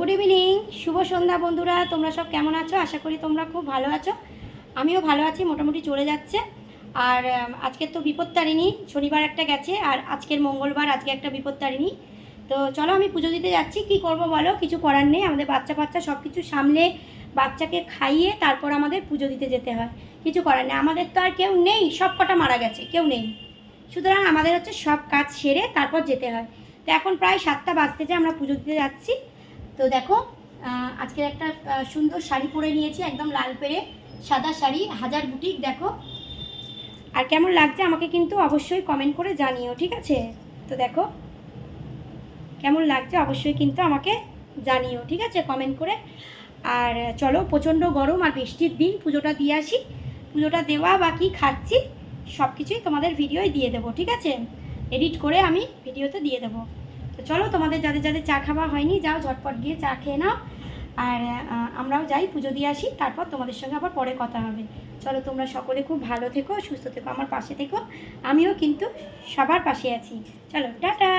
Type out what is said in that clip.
Good evening, শুভ সন্ধ্যা বন্ধুরা। তোমরা সব কেমন আছো? আশা করি তোমরা খুব ভালো আছো। আমিও ভালো আছি, মোটামুটি চলে যাচ্ছে। আর আজকের তো বিপত্তারিণী, শনিবার একটা গেছে আর আজকের মঙ্গলবার, আজকে একটা বিপত্তারিণী। তো চলো আমি পুজো দিতে যাচ্ছি। কি করব বলো, কিছু করার নেই। আমাদের বাচ্চা সব কিছু সামলে বাচ্চাকে খাইয়ে তারপর আমাদের পুজো দিতে যেতে হয়। কিছু করার নেই, আমাদের তো আর কেউ নেই, সব কটা মারা গেছে, কেউ নেই। সুতরাং আমাদের হচ্ছে সব কাজ সেরে তারপর যেতে হয়। তো এখন প্রায় 7টা বাজতেছে, আমরা পুজো দিতে যাচ্ছি। তো দেখো, আজকের একটা সুন্দর শাড়ি পরে নিয়েছি, একদম লাল পেরে সাদা শাড়ি, হাজার বুটিক। দেখো আর কেমন লাগছে আমাকে কিন্তু অবশ্যই কমেন্ট করে জানিও, ঠিক আছে? তো দেখো কেমন লাগছে অবশ্যই কিন্তু আমাকে জানিও, ঠিক আছে, কমেন্ট করে। আর চলো, প্রচণ্ড গরম আর বৃষ্টির দিন, পুজোটা দিয়ে আসি। পুজোটা দেওয়া বা কী খাচ্ছি সব কিছুই তোমাদের ভিডিওয় দিয়ে দেবো, ঠিক আছে? এডিট করে আমি ভিডিওতে দিয়ে দেবো। তো চলো, তোমাদের যাদের যাদের চা খাওয়া হয়নি, যাও ঝটপট গিয়ে চা খেয়ে নাও। আর আমরাও যাই, পুজো দিয়ে আসি, তারপর তোমাদের সঙ্গে আবার পরে কথা হবে। চলো, তোমরা সকলে খুব ভালো থেকো, সুস্থ থেকো, আমার পাশে থেকো। আমিও কিন্তু সবার পাশে আছি। চলো, টাটা।